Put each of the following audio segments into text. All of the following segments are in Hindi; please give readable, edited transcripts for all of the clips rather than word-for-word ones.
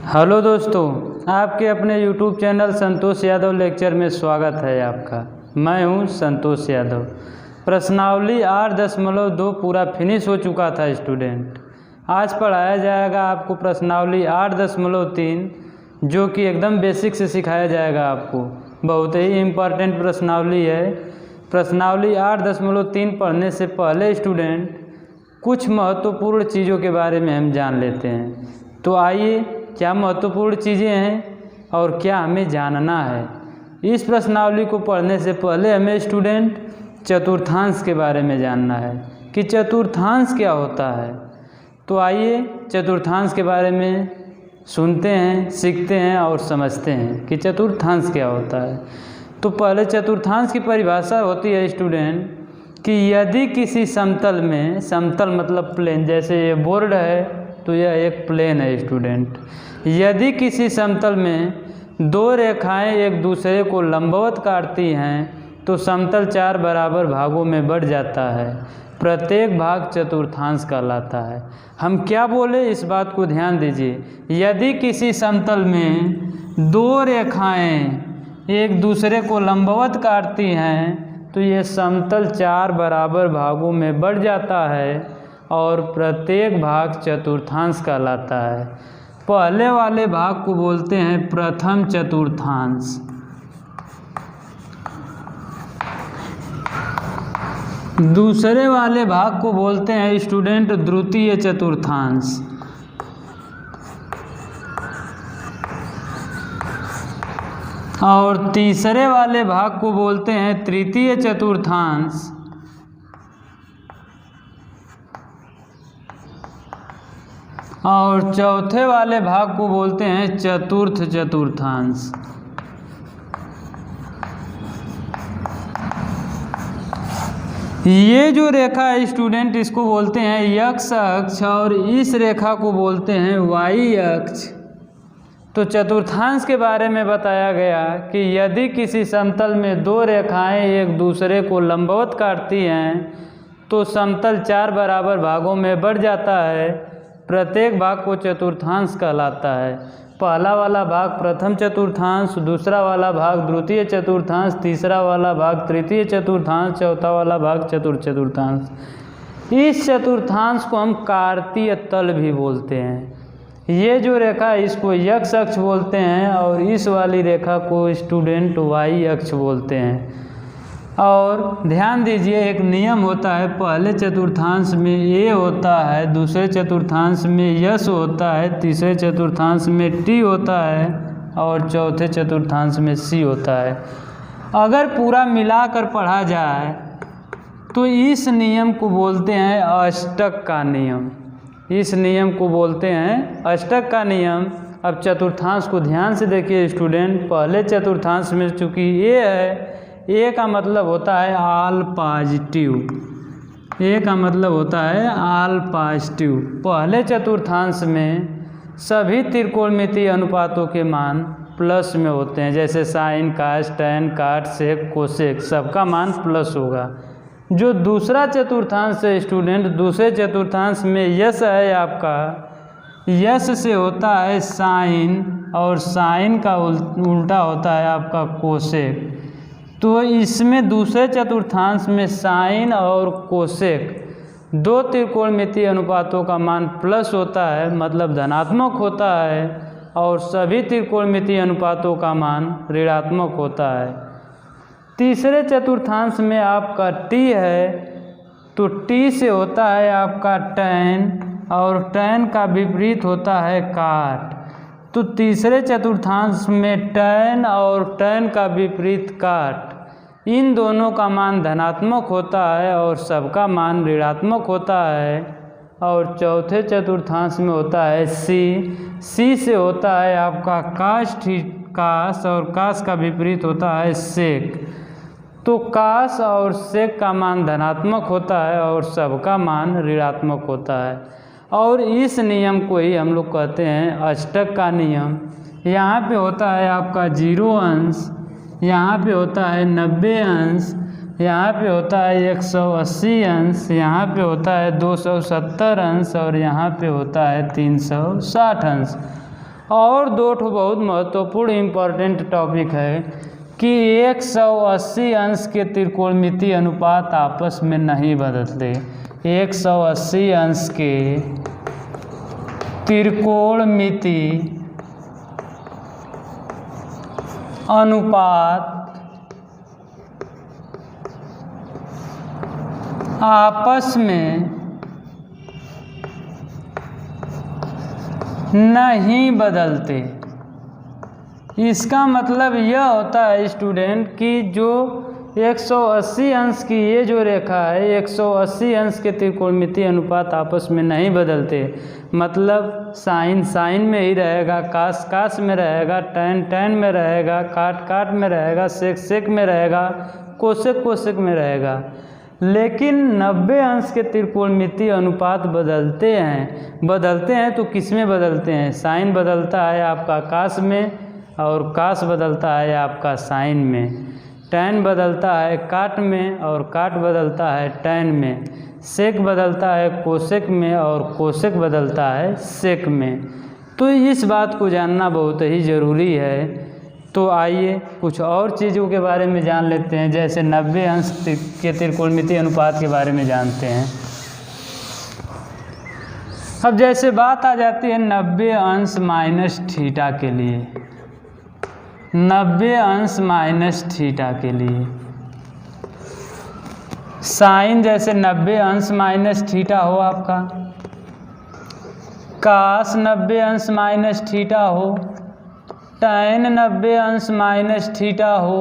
हेलो दोस्तों, आपके अपने YouTube channel Santosh Yadav lecture में स्वागत है आपका। मैं हूं संतोष यादव। प्रश्नावली 8.2 पूरा फिनिश हो चुका था स्टूडेंट। आज पढ़ाया जाएगा आपको प्रश्नावली 8.3 जो कि एकदम बेसिक से सिखाया जाएगा आपको। बहुत ही इम्पॉर्टेंट प्रश्नावली है। प्रश्नावली 8.3 पढ़ने से पहले स्टूडेंट कुछ महत्वपूर्ण चीज़ों के बारे में हम जान लेते हैं। तो आइए, क्या महत्वपूर्ण चीज़ें हैं और क्या हमें जानना है। इस प्रश्नावली को पढ़ने से पहले हमें स्टूडेंट चतुर्थांश के बारे में जानना है कि चतुर्थांश क्या होता है। तो आइए चतुर्थांश के बारे में सुनते हैं, सीखते हैं और समझते हैं कि चतुर्थांश क्या होता है। तो पहले चतुर्थांश की परिभाषा होती है स्टूडेंट कि यदि किसी समतल में, समतल मतलब प्लेन, जैसे ये बोर्ड है तो यह एक प्लेन है स्टूडेंट। यदि किसी समतल में दो रेखाएं एक दूसरे को लंबवत काटती हैं तो समतल 4 बराबर भागों में बढ़ जाता है। प्रत्येक भाग चतुर्थांश कहलाता है। हम क्या बोले, इस बात को ध्यान दीजिए। यदि किसी समतल में दो रेखाएं एक दूसरे को लंबवत काटती हैं तो ये समतल 4 बराबर भागों में बढ़ जाता है और प्रत्येक भाग चतुर्थांश कहलाता है। पहले वाले भाग को बोलते हैं प्रथम चतुर्थांश। दूसरे वाले भाग को बोलते हैं स्टूडेंट द्वितीय चतुर्थांश। और तीसरे वाले भाग को बोलते हैं तृतीय चतुर्थांश। और चौथे वाले भाग को बोलते हैं चतुर्थ चतुर्थांश। ये जो रेखा है स्टूडेंट, इसको बोलते हैं एक्स अक्ष और इस रेखा को बोलते हैं वाई अक्ष। तो चतुर्थांश के बारे में बताया गया कि यदि किसी समतल में दो रेखाएं एक दूसरे को लंबवत काटती हैं तो समतल 4 बराबर भागों में बढ़ जाता है। प्रत्येक भाग को चतुर्थांश कहलाता है। पहला वाला भाग प्रथम चतुर्थांश, दूसरा वाला भाग द्वितीय चतुर्थांश, तीसरा वाला भाग तृतीय चतुर्थांश, चौथा वाला भाग चतुर्थ चतुर्थांश। इस चतुर्थांश को हम कार्तीय तल भी बोलते हैं। ये जो रेखा है इसको एक्स अक्ष बोलते हैं और इस वाली रेखा को स्टूडेंट वाई अक्ष बोलते हैं। और ध्यान दीजिए, एक नियम होता है, पहले चतुर्थांश में ए होता है, दूसरे चतुर्थांश में यस होता है, तीसरे चतुर्थांश में टी होता है और चौथे चतुर्थांश में सी होता है। अगर पूरा मिलाकर पढ़ा जाए तो इस नियम को बोलते हैं अष्टक का नियम। इस नियम को बोलते हैं अष्टक का नियम। अब चतुर्थांश को ध्यान से देखिए स्टूडेंट। पहले चतुर्थांश में चूँकि ए है, ए का मतलब होता है ऑल पॉजिटिव। ए का मतलब होता है ऑल पॉजिटिव। पहले चतुर्थांश में सभी त्रिकोणमितीय अनुपातों के मान प्लस में होते हैं, जैसे साइन, कास, टैन, काट, सेक, कोसेक, सबका मान प्लस होगा। जो दूसरा चतुर्थांश है स्टूडेंट, दूसरे चतुर्थांश में यस है आपका, यस से होता है साइन और साइन का उल्टा होता है आपका कोसेक। तो इसमें दूसरे चतुर्थांश में साइन और कोसेक दो त्रिकोणमितीय अनुपातों का मान प्लस होता है, मतलब धनात्मक होता है, और सभी त्रिकोणमितीय अनुपातों का मान ऋणात्मक होता है। तीसरे चतुर्थांश में आपका टी है तो टी से होता है आपका टैन और टैन का विपरीत होता है काट। तो तीसरे चतुर्थांश में टैन और टैन का विपरीत काट, इन दोनों का मान धनात्मक होता है और सबका मान ऋणात्मक होता है। और चौथे चतुर्थांश में होता है सी। सी से होता है आपका कास और कास का विपरीत होता है सेक। तो कास और सेक का मान धनात्मक होता है और सबका मान ऋणात्मक होता है। और इस नियम को ही हम लोग कहते हैं अष्टक का नियम। यहाँ पे होता है आपका 0 अंश, यहाँ पे होता है 90 अंश, यहाँ पे होता है 180 अंश, यहाँ पे होता है 270 अंश और यहाँ पे होता है 360 अंश। और दो ठो बहुत महत्वपूर्ण इम्पोर्टेंट टॉपिक है कि 180 अंश के त्रिकोणमितीय अनुपात आपस में नहीं बदलते। 180 अंश के त्रिकोणमितीय अनुपात आपस में नहीं बदलते। इसका मतलब यह होता है स्टूडेंट कि जो 180 अंश की ये जो रेखा है, 180 अंश के त्रिकोणमितीय अनुपात आपस में नहीं बदलते। मतलब साइन साइन में ही रहेगा, कास कास में रहेगा, टैन टैन में रहेगा, काट काट में रहेगा, सेक सेक में रहेगा, कोसेक कोसेक में रहेगा। लेकिन 90 अंश के त्रिकोणमितीय अनुपात बदलते हैं तो किस में बदलते हैं? साइन बदलता है आपका कास में और कास बदलता है आपका साइन में। टैन बदलता है काट में और काट बदलता है टैन में। सेक बदलता है कोसेक में और कोसेक बदलता है सेक में। तो इस बात को जानना बहुत ही ज़रूरी है। तो आइए कुछ और चीज़ों के बारे में जान लेते हैं, जैसे 90 अंश के त्रिकोणमितीय अनुपात के बारे में जानते हैं। अब जैसे बात आ जाती है 90 अंश माइनस थीटा के लिए, 90 अंश माइनस थीटा के लिए साइन जैसे 90 अंश माइनस थीटा हो आपका, कास 90 अंश माइनस थीटा हो, टैन 90 अंश माइनस थीटा हो,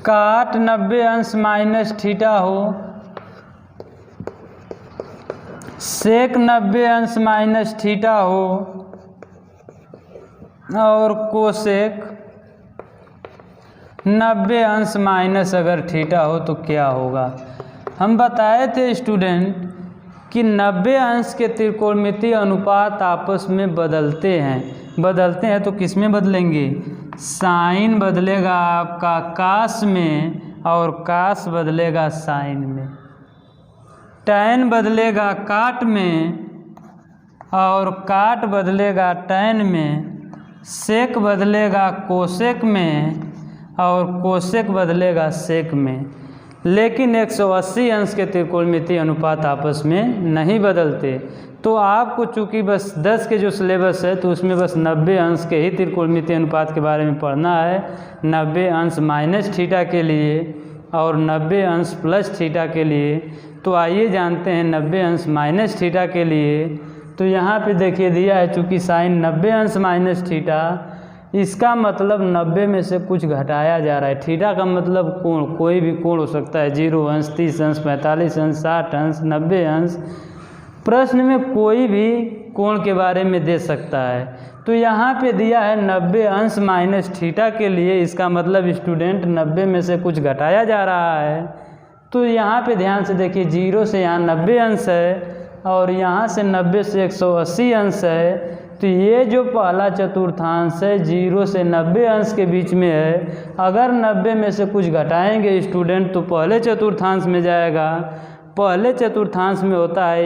काट 90 अंश माइनस थीटा हो, सेक 90 अंश माइनस थीटा हो और कोसेक 90 अंश माइनस अगर थीटा हो तो क्या होगा? हम बताए थे स्टूडेंट कि 90 अंश के त्रिकोणमितीय अनुपात आपस में बदलते हैं तो किस में बदलेंगे? साइन बदलेगा आपका कास में और कास बदलेगा साइन में। टैन बदलेगा काट में और काट बदलेगा टैन में। सेक बदलेगा कोसेक में और कोसेक बदलेगा सेक में। लेकिन 180 अंश के त्रिकोणमितीय अनुपात आपस में नहीं बदलते। तो आपको चूँकि बस 10 के जो सिलेबस है तो उसमें बस 90 अंश के ही त्रिकोणमितीय अनुपात के बारे में पढ़ना है। 90 अंश माइनस थीटा के लिए और 90 अंश प्लस थीटा के लिए। तो आइए जानते हैं 90 अंश माइनस थीटा के लिए। तो यहाँ पे देखिए दिया है, चूँकि साइन 90 अंश माइनस थीटा, इसका मतलब 90 में से कुछ घटाया जा रहा है। थीटा का मतलब कोण, कोई भी कोण हो सकता है, 0 अंश, 30 अंश, 45 अंश, 60 अंश, 90 अंश। प्रश्न में कोई भी कोण के बारे में दे सकता है। तो यहाँ पे दिया है 90 अंश माइनस थीटा के लिए, इसका मतलब स्टूडेंट 90 में से कुछ घटाया जा रहा है। तो यहाँ पे ध्यान से देखिए, 0 से यहाँ 90 अंश है और यहाँ से 90 से 180 अंश है। तो ये जो पहला चतुर्थांश है 0 से 90 अंश के बीच में है। अगर 90 में से कुछ घटाएंगे स्टूडेंट तो पहले चतुर्थांश में जाएगा। पहले चतुर्थांश में होता है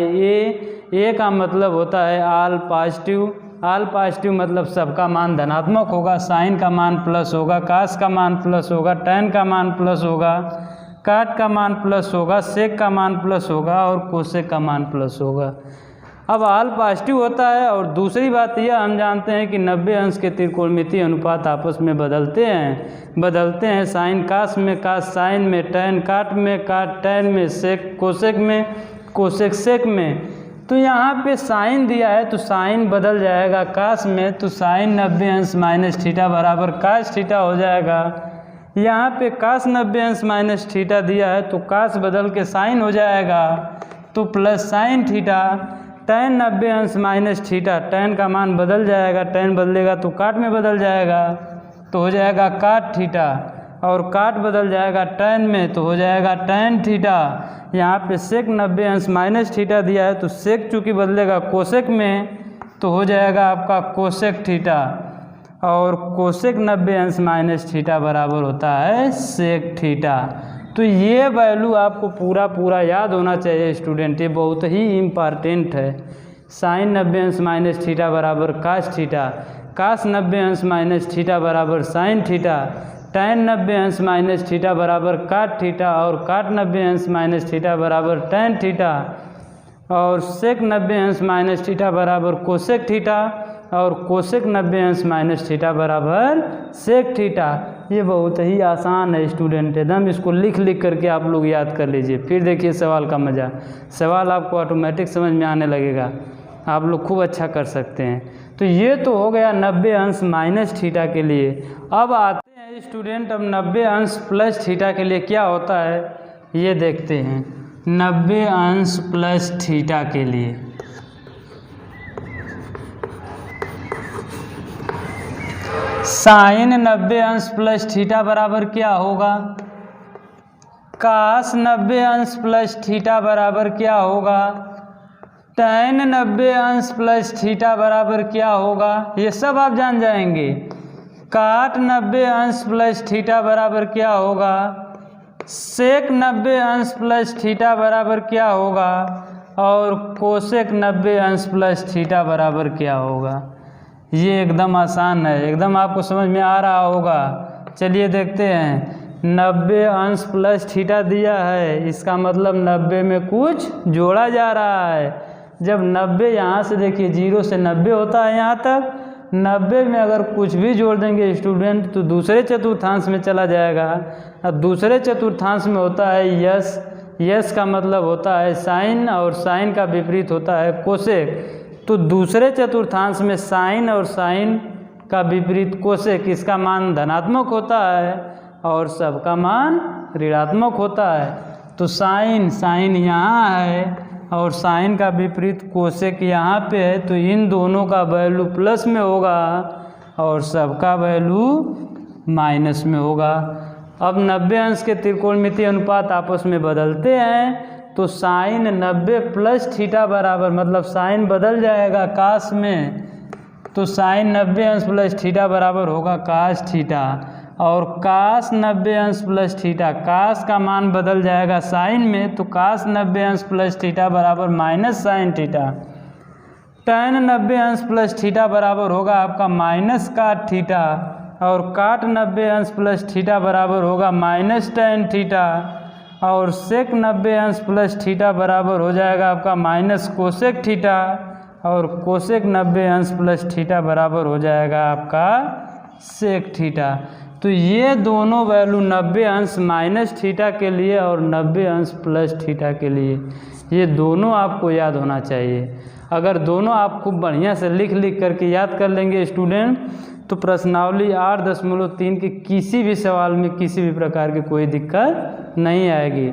ए का मतलब होता है आल पॉजिटिव। आल पॉजिटिव मतलब सबका मान धनात्मक होगा। साइन का मान प्लस होगा, कास का मान प्लस होगा, टैन का मान प्लस होगा, काट का मान प्लस होगा, सेक का मान प्लस होगा और कोसेक का मान प्लस होगा। अब आल पॉजिटिव होता है। और दूसरी बात यह हम जानते हैं कि 90 अंश के त्रिकोणमितीय अनुपात आपस में बदलते हैं। साइन कास में, कास साइन में, टैन काट में, काट टैन में, सेक कोसेक में, कोसेक सेक में। तो यहाँ पे साइन दिया है तो साइन बदल जाएगा कास में, तो साइन 90 अंश माइनस थीटा बराबर कास थीटा हो जाएगा। यहाँ पे कास 90 अंश माइनस थीटा दिया है तो कास बदल के साइन हो जाएगा, तो प्लस साइन थीटा। टैन 90 अंश माइनस थीटा, टैन का मान बदल जाएगा, टैन बदलेगा तो काट में बदल जाएगा, तो हो जाएगा काट थीटा। और काट बदल जाएगा टैन में तो हो जाएगा टैन थीटा। यहाँ पे सेक 90 अंश माइनस थीटा दिया है तो सेक चूँकि बदलेगा कोसेक में तो हो जाएगा आपका कोसेक थीटा। और कोसेक 90 अंश माइनस थीटा बराबर होता है सेक थीटा। तो ये वैल्यू आपको पूरा याद होना चाहिए स्टूडेंट, ये बहुत ही इम्पॉर्टेंट है। साइन 90 अंश माइनस थीटा बराबर कास थीटा, कास 90 अंश माइनस थीटा बराबर साइन थीटा, टैन 90 अंश माइनस थीटा बराबर काट थीटा, और काट 90 अंश माइनस थीटा बराबर टैन थीटा, और सेक 90 अंश माइनस थीटा बराबर कोसेक थीटा, और कोसेक 90 अंश माइनस थीटा बराबर सेक थीटा। ये बहुत ही आसान है स्टूडेंट, एकदम इसको लिख लिख करके आप लोग याद कर लीजिए। फिर देखिए सवाल का मज़ा, सवाल आपको ऑटोमेटिक समझ में आने लगेगा, आप लोग खूब अच्छा कर सकते हैं। तो ये तो हो गया 90 अंश माइनस थीटा के लिए। अब आते हैं स्टूडेंट, अब 90 अंश प्लस थीटा के लिए क्या होता है ये देखते हैं। 90 अंश प्लस थीटा के लिए साइन 90 अंश प्लस थीटा बराबर क्या होगा, कास 90 अंश प्लस थीटा बराबर क्या होगा, टैन 90 अंश प्लस थीटा बराबर क्या होगा, ये सब आप जान जाएंगे। काट 90 अंश प्लस थीटा बराबर क्या होगा, सेक 90 अंश प्लस थीटा बराबर क्या होगा, और कोसेक 90 अंश प्लस थीटा बराबर क्या होगा। ये एकदम आसान है, एकदम आपको समझ में आ रहा होगा। चलिए देखते हैं। 90 अंश प्लस थीटा दिया है, इसका मतलब 90 में कुछ जोड़ा जा रहा है। जब 90 यहाँ से देखिए 0 से 90 होता है यहाँ तक, 90 में अगर कुछ भी जोड़ देंगे स्टूडेंट तो दूसरे चतुर्थांश में चला जाएगा। अब दूसरे चतुर्थांश में होता है यस, यस का मतलब होता है साइन, और साइन का विपरीत होता है कोसेक। तो दूसरे चतुर्थांश में साइन और साइन का विपरीत कोसेक, इसका मान धनात्मक होता है और सबका मान ऋणात्मक होता है। तो साइन साइन यहाँ है और साइन का विपरीत कोसेक यहाँ पे है, तो इन दोनों का वैल्यू प्लस में होगा और सबका वैल्यू माइनस में होगा। अब 90 अंश के त्रिकोणमितीय अनुपात आपस में बदलते हैं, तो साइन 90 प्लस थीटा बराबर, मतलब साइन बदल जाएगा कास में, तो साइन 90 अंश प्लस थीटा बराबर होगा कास थीटा, और कास 90 अंश प्लस थीटा, कास का मान बदल जाएगा साइन में, तो कास 90 अंश प्लस थीटा बराबर माइनस साइन थीटा। टैन 90 अंश प्लस थीटा बराबर होगा आपका माइनस काट थीटा, और काट 90 अंश प्लस थीटा बराबर होगा माइनस टैन थीटा, और सेक 90 अंश प्लस थीटा बराबर हो जाएगा आपका माइनस कोसेक थीटा, और कोसेक 90 अंश प्लस थीटा बराबर हो जाएगा आपका सेक थीटा। तो ये दोनों वैल्यू 90 अंश माइनस थीटा के लिए और 90 अंश प्लस थीटा के लिए, ये दोनों आपको याद होना चाहिए। अगर दोनों आप खूब बढ़िया से लिख लिख करके याद कर लेंगे स्टूडेंट, तो प्रश्नावली 8.3 के किसी भी सवाल में किसी भी प्रकार की कोई दिक्कत नहीं आएगी।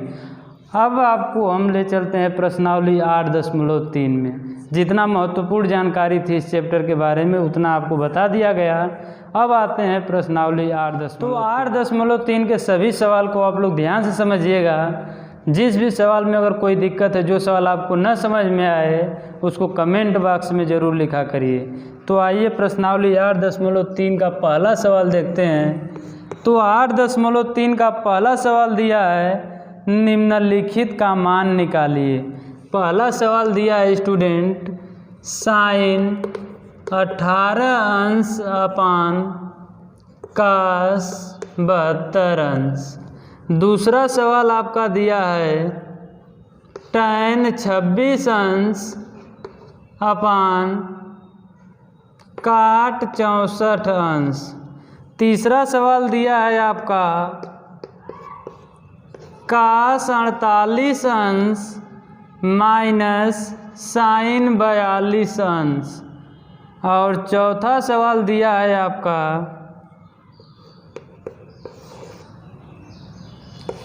अब आपको हम ले चलते हैं प्रश्नावली 8.3 में। जितना महत्वपूर्ण जानकारी थी इस चैप्टर के बारे में उतना आपको बता दिया गया। अब आते हैं प्रश्नावली 8.3। तो 8.3 के सभी सवाल को आप लोग ध्यान से समझिएगा। जिस भी सवाल में अगर कोई दिक्कत है, जो सवाल आपको न समझ में आए, उसको कमेंट बॉक्स में ज़रूर लिखा करिए। तो आइए प्रश्नावली 8.3 का पहला सवाल देखते हैं। तो 8.3 का पहला सवाल दिया है, निम्नलिखित का मान निकालिए। पहला सवाल दिया है स्टूडेंट, साइन 18 अंश अपान कास 72 अंश। दूसरा सवाल आपका दिया है, टैन 26 अंश अपान काट 64 अंश। तीसरा सवाल दिया है आपका, कास 48 अंश माइनस साइन 42 अंश। और चौथा सवाल दिया है आपका,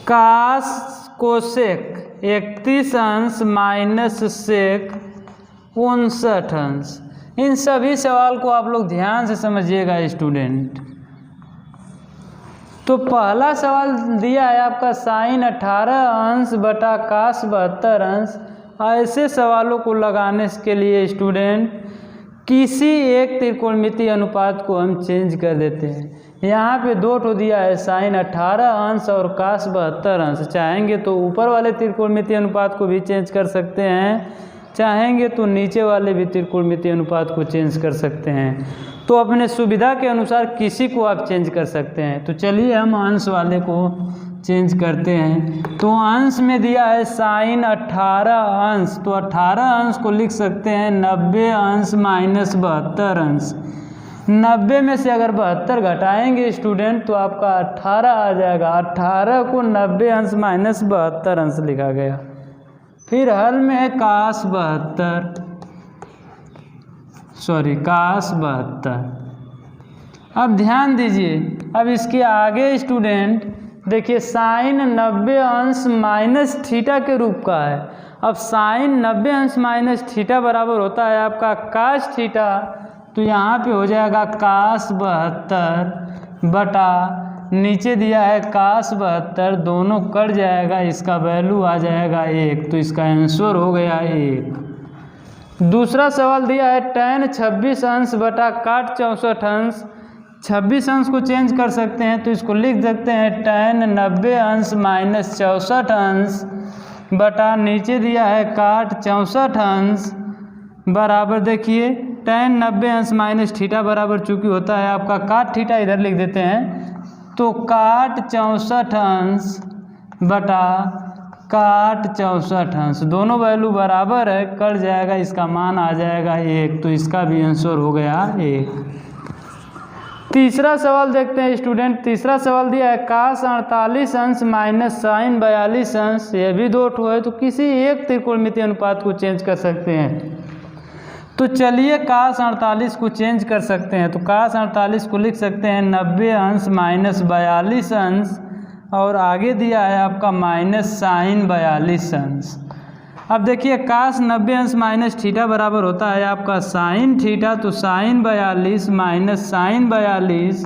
कास कोसेक 31 अंश माइनस सेक 59 अंश। इन सभी सवाल को आप लोग ध्यान से समझिएगा स्टूडेंट। तो पहला सवाल दिया है आपका साइन 18 अंश बटा कास 72 अंश। ऐसे सवालों को लगाने के लिए स्टूडेंट किसी एक त्रिकोणमितीय अनुपात को हम चेंज कर देते हैं। यहाँ पे दो ठो दिया है, साइन 18 अंश और कास 72 अंश। चाहेंगे तो ऊपर वाले त्रिकोणमितीय अनुपात को भी चेंज कर सकते हैं, चाहेंगे तो नीचे वाले भी त्रिकोणमितीय अनुपात को चेंज कर सकते हैं। तो अपने सुविधा के अनुसार किसी को आप चेंज कर सकते हैं। तो चलिए हम अंश वाले को चेंज करते हैं। तो अंश में दिया है साइन 18 अंश, तो 18 अंश को लिख सकते हैं 90 अंश माइनस 72 अंश। 90 में से अगर 72 घटाएंगे स्टूडेंट तो आपका 18 आ जाएगा। 18 को 90 अंश माइनस 72 अंश लिखा गया। फिर हल में है काश 72। अब ध्यान दीजिए, अब इसके आगे स्टूडेंट देखिए साइन 90 अंश माइनस थीटा के रूप का है। अब साइन 90 अंश माइनस थीटा बराबर होता है आपका काश थीटा, तो यहाँ पे हो जाएगा काश 72 बटा नीचे दिया है काश 72, दोनों कट जाएगा, इसका वैल्यू आ जाएगा 1, तो इसका आंसर हो गया 1। दूसरा सवाल दिया है tan 26 अंश बटा काट 64 अंश। 26 अंश को चेंज कर सकते हैं तो इसको लिख सकते हैं tan 90 अंश माइनस 64 अंश बटा नीचे दिया है काट 64 अंश बराबर देखिए tan 90 अंश माइनस थीटा बराबर चूंकि होता है आपका काट थीटा, इधर लिख देते हैं, तो काट 64 अंश बटा काट 64 अंश, दोनों वैल्यू बराबर है, कट जाएगा, इसका मान आ जाएगा 1, तो इसका भी आंसर हो गया 1। तीसरा सवाल देखते हैं स्टूडेंट। तीसरा सवाल दिया है काश 48 अंश माइनस साइन 42 अंश, ये भी दो ठो है, तो किसी एक त्रिकोणमितीय अनुपात को चेंज कर सकते हैं। तो चलिए काश 48 को चेंज कर सकते हैं। तो काश 48 को लिख सकते हैं 90 अंश माइनस 42 अंश और आगे दिया है आपका माइनस साइन 42 अंश। अब देखिए काश 90 अंश माइनस थीटा बराबर होता है आपका साइन थीटा, तो साइन 42 माइनस साइन 42,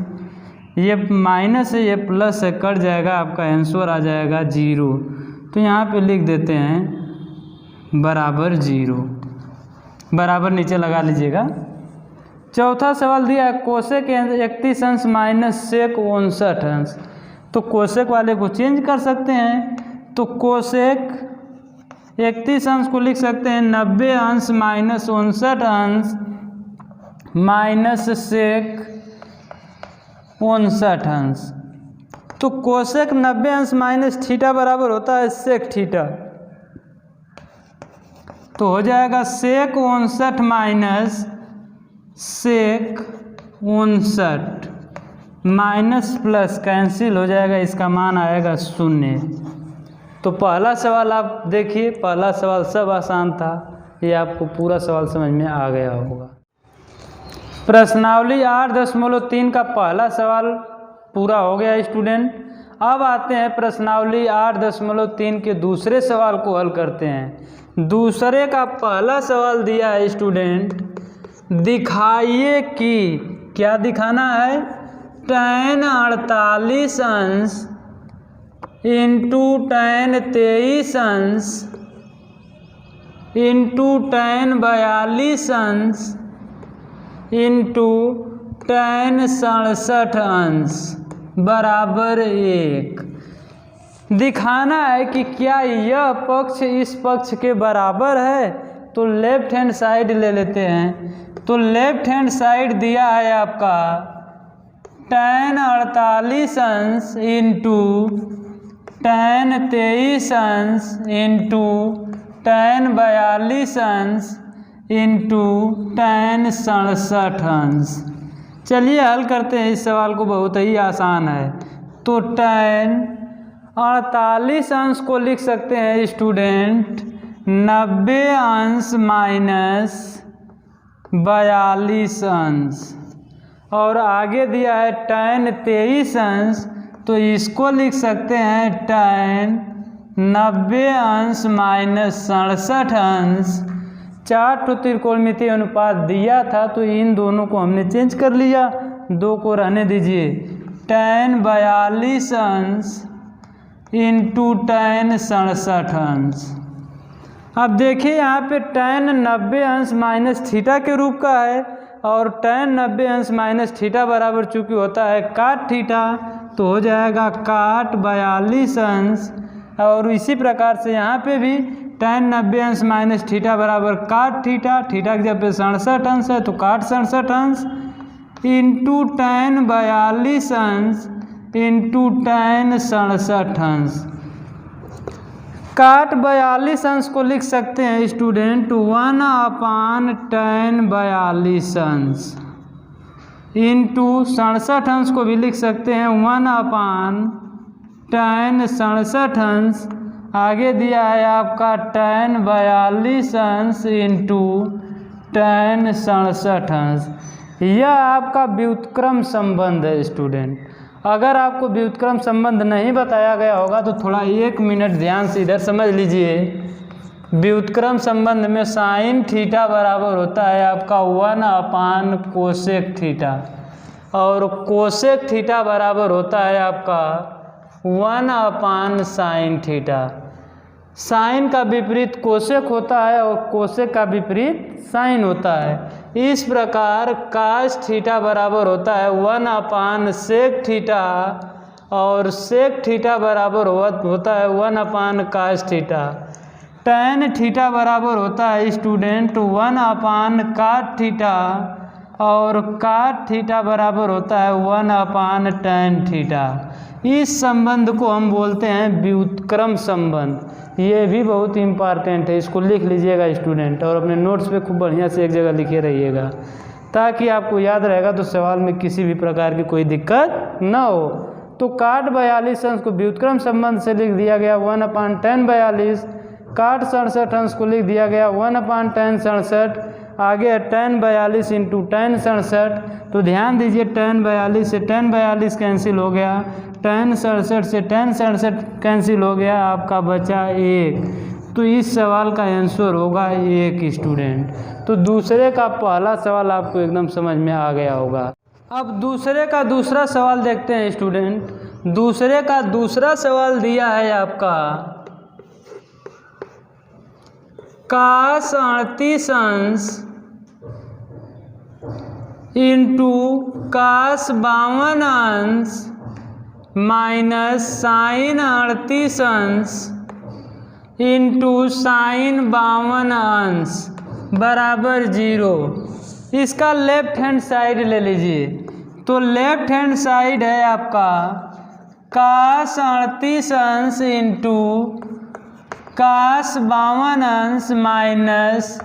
ये माइनस है ये प्लस है, कट जाएगा, आपका आंसर आ जाएगा 0। तो यहाँ पे लिख देते हैं बराबर 0, बराबर नीचे लगा लीजिएगा। चौथा सवाल दिया है कोसेक 31 अंश माइनस सेक 59 अंश। तो कोसेक वाले को चेंज कर सकते हैं। तो कोसेक 31 अंश को लिख सकते हैं 90 अंश माइनस 59 अंश माइनस सेक 59 अंश। तो कोसेक 90 अंश माइनस थीटा बराबर होता है सेक थीटा, तो हो जाएगा sec 59 minus sec 59, minus plus cancel हो जाएगा, इसका मान आएगा 0। तो पहला सवाल आप देखिए, पहला सवाल सब आसान था, ये आपको पूरा सवाल समझ में आ गया होगा। प्रश्नावली 8.3 का पहला सवाल पूरा हो गया स्टूडेंट। अब आते हैं प्रश्नावली 8.3 के दूसरे सवाल को हल करते हैं। दूसरे का पहला सवाल दिया है स्टूडेंट, दिखाइए कि क्या दिखाना है, tan 48 अंश इंटू tan 23 अंश इंटू tan 42 अंश इंटू tan 67 अंश बराबर 1। दिखाना है कि क्या यह पक्ष इस पक्ष के बराबर है। तो लेफ्ट हैंड साइड ले लेते हैं। तो लेफ्ट हैंड साइड दिया है आपका tan 48 अंश इंटू tan 23 अंश इंटू tan 42 अंश इंटू tan 67 अंश। चलिए हल करते हैं इस सवाल को, बहुत ही आसान है। तो tan 48 अंश को लिख सकते हैं स्टूडेंट 90 अंश माइनस 42 अंश, और आगे दिया है tan 23 अंश, तो इसको लिख सकते हैं tan 90 अंश माइनस 67 अंश। 4 तो त्रिकोणमितीय अनुपात दिया था, तो इन दोनों को हमने चेंज कर लिया, 2 को रहने दीजिए। tan 42 अंश इंटू tan 67 अंश। अब देखिए यहाँ पे tan 90 अंश माइनस थीटा के रूप का है, और tan 90 अंश माइनस थीटा बराबर चूंकि होता है काट थीटा, तो हो जाएगा काट 42 अंश। और इसी प्रकार से यहाँ पे भी tan 90 अंश माइनस थीटा बराबर काट थीटा, थीटा की जगह पे 67 अंश है तो काट 67 अंश इंटू tan 42 अंश इंटू tan 67 अंश। काट 42 अंश को लिख सकते हैं स्टूडेंट 1/tan 42 अंश इंटू 67 अंश को भी लिख सकते हैं 1/tan 67 अंश। आगे दिया है आपका tan 42 अंश इंटू tan 67 अंश। यह आपका व्युत्क्रम संबंध है स्टूडेंट। अगर आपको व्युत्क्रम संबंध नहीं बताया गया होगा तो थोड़ा 1 मिनट ध्यान से इधर समझ लीजिए। व्युत्क्रम संबंध में साइन थीटा बराबर होता है आपका 1 कोसेक थीटा और कोसेक थीटा बराबर होता है आपका 1 साइन थीटा। साइन का विपरीत कोसेक होता है और कोसेक का विपरीत साइन होता है। इस प्रकार कास थीटा बराबर होता है 1 सेक थीटा और सेक थीटा बराबर होता है 1 कास थीटा। टैन थीटा बराबर होता है स्टूडेंट 1 काट थीटा और काट थीटा बराबर होता है 1 टैन थीटा। इस संबंध को हम बोलते हैं व्युत्क्रम संबंध। ये भी बहुत इम्पॉर्टेंट है, इसको लिख लीजिएगा स्टूडेंट और अपने नोट्स पे खूब बढ़िया से एक जगह लिखे रहिएगा ताकि आपको याद रहेगा तो सवाल में किसी भी प्रकार की कोई दिक्कत ना हो। तो काट 42 अंश को व्युत्क्रम संबंध से लिख दिया गया 1/tan 42, काट 67 अंश को लिख दिया गया 1/tan 67। आगे है tan 42 इंटू tan 67। तो ध्यान दीजिए tan 42 से tan 42 कैंसिल हो गया, tan 67 से tan 67 कैंसिल हो गया, आपका बचा 1। तो इस सवाल का आंसर होगा 1 स्टूडेंट। तो दूसरे का पहला सवाल आपको एकदम समझ में आ गया होगा। अब दूसरे का दूसरा सवाल देखते हैं स्टूडेंट। दूसरे का दूसरा सवाल दिया है आपका cos 38 अंश इंटू cos 52 अंश माइनस साइन 38 अंश इंटू साइन 52 अंश बराबर 0। इसका लेफ्ट हैंड साइड ले लीजिए। तो लेफ्ट हैंड साइड है आपका cos 38 अंश इंटू cos 52 अंश माइनस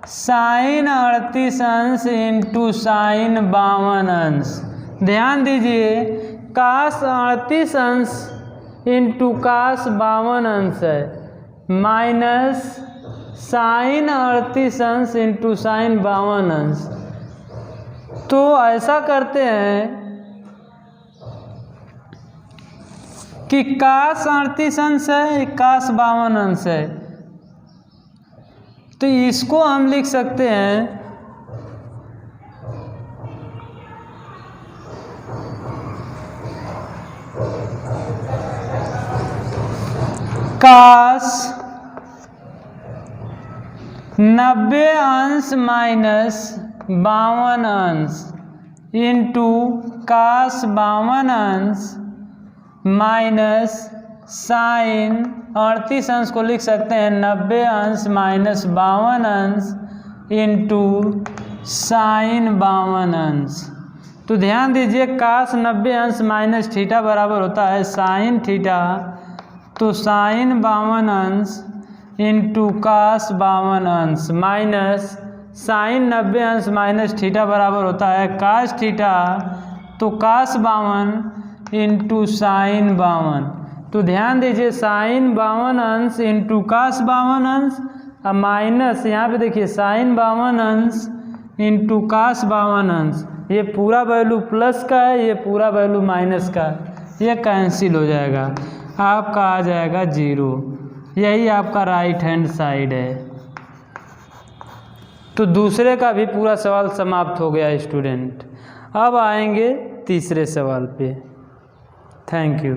साइन 38 अंश इंटू साइन 52 अंश। ध्यान दीजिए cos 38 अंश इंटू cos 52 अंश है माइनस साइन 38 अंश इंटू साइन 52 अंश। तो ऐसा करते हैं कि cos 38 अंश है, cos 52 अंश है, तो इसको हम लिख सकते हैं cos 90 अंश माइनस 52 अंश इंटू cos 52 अंश माइनस साइन 38 अंश को लिख सकते हैं 90 अंश माइनस 52 अंश इंटू साइन 52 अंश। तो ध्यान दीजिए cos 90 अंश माइनस थीटा बराबर होता है साइन थीटा। तो साइन 52 अंश इंटू cos 52 अंश माइनस साइन 90 अंश माइनस थीटा बराबर होता है cos थीटा। तो cos 52 इंटू साइन 52। तो ध्यान दीजिए साइन 52 अंश इंटू cos 52 अंश और माइनस यहाँ पे देखिए साइन 52 अंश इंटू cos 52 अंश। ये पूरा वैल्यू प्लस का है, ये पूरा वैल्यू माइनस का है, ये कैंसिल हो जाएगा, आपका आ जाएगा 0। यही आपका राइट हैंड साइड है। तो दूसरे का भी पूरा सवाल समाप्त हो गया स्टूडेंट। अब आएंगे तीसरे सवाल पे। Thank you.